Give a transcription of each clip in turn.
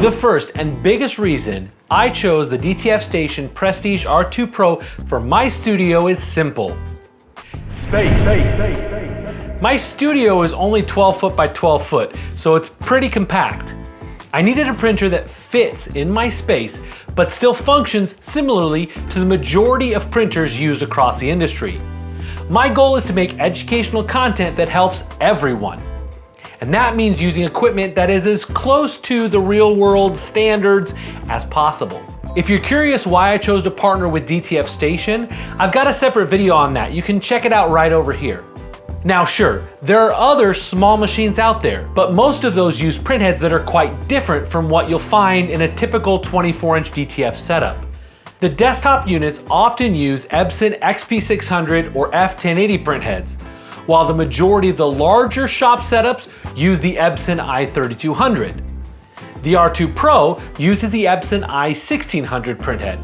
The first and biggest reason I chose the DTF Station Prestige R2 Pro for my studio is simple. Space. My studio is only 12 foot by 12 foot, so it's pretty compact. I needed a printer that fits in my space, but still functions similarly to the majority of printers used across the industry. My goal is to make educational content that helps everyone. And that means using equipment that is as close to the real world standards as possible. If you're curious why I chose to partner with DTF Station, I've got a separate video on that. You can check it out right over here. Now sure, there are other small machines out there, but most of those use printheads that are quite different from what you'll find in a typical 24-inch DTF setup. The desktop units often use Epson XP600 or F1080 printheads, while the majority of the larger shop setups use the Epson i3200. The R2 Pro uses the Epson i1600 printhead,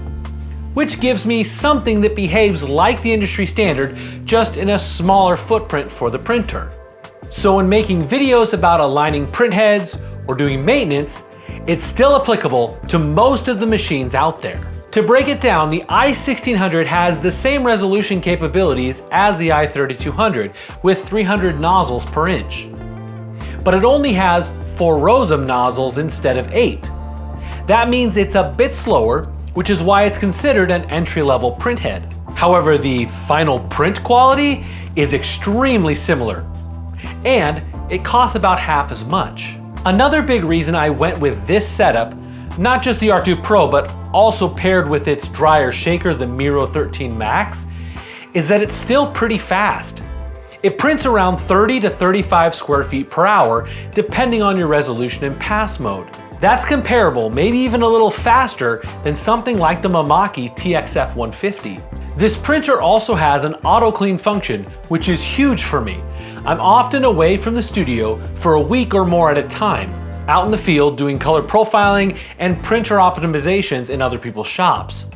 which gives me something that behaves like the industry standard, just in a smaller footprint for the printer. So when making videos about aligning printheads or doing maintenance, it's still applicable to most of the machines out there. To break it down, the i1600 has the same resolution capabilities as the i3200 with 300 nozzles per inch. But it only has 4 rows of nozzles instead of 8. That means it's a bit slower, which is why it's considered an entry-level printhead. However, the final print quality is extremely similar, and it costs about half as much. Another big reason I went with this setup, not just the R2 Pro, but also paired with its dryer shaker, the Miro 13 Max, is that it's still pretty fast. It prints around 30 to 35 square feet per hour, depending on your resolution and pass mode. That's comparable, maybe even a little faster than something like the Mamaki TXF 150. This printer also has an auto clean function, which is huge for me. I'm often away from the studio for a week or more at a time, out in the field doing color profiling and printer optimizations in other people's shops.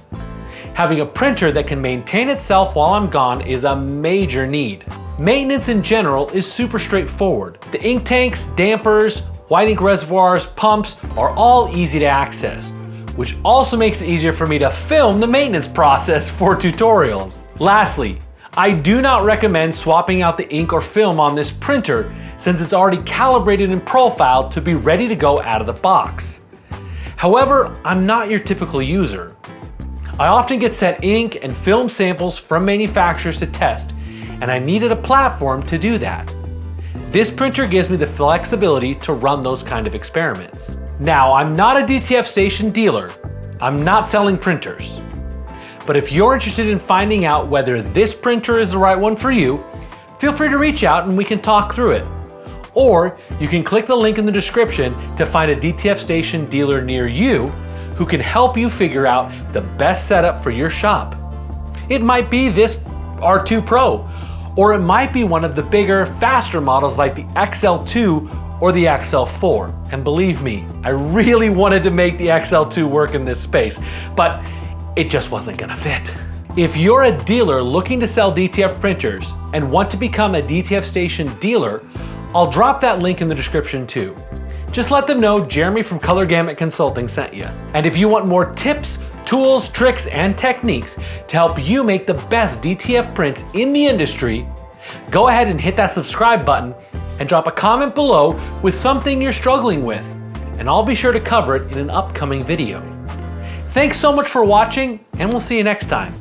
Having a printer that can maintain itself while I'm gone is a major need. Maintenance in general is super straightforward. The ink tanks, dampers, white ink reservoirs, pumps are all easy to access, which also makes it easier for me to film the maintenance process for tutorials. Lastly, I do not recommend swapping out the ink or film on this printer since it's already calibrated and profiled to be ready to go out of the box. However, I'm not your typical user. I often get sent ink and film samples from manufacturers to test, and I needed a platform to do that. This printer gives me the flexibility to run those kind of experiments. Now, I'm not a DTF Station dealer. I'm not selling printers. But if you're interested in finding out whether this printer is the right one for you, feel free to reach out and we can talk through it. Or you can click the link in the description to find a DTF Station dealer near you who can help you figure out the best setup for your shop. It might be this R2 Pro, or it might be one of the bigger, faster models like the XL2 or the XL4. And believe me, I really wanted to make the XL2 work in this space, but it just wasn't gonna fit. If you're a dealer looking to sell DTF printers and want to become a DTF Station dealer, I'll drop that link in the description too. Just let them know Jeremy from Color Gamut Consulting sent you. And if you want more tips, tools, tricks, and techniques to help you make the best DTF prints in the industry, go ahead and hit that subscribe button and drop a comment below with something you're struggling with, and I'll be sure to cover it in an upcoming video. Thanks so much for watching, and we'll see you next time.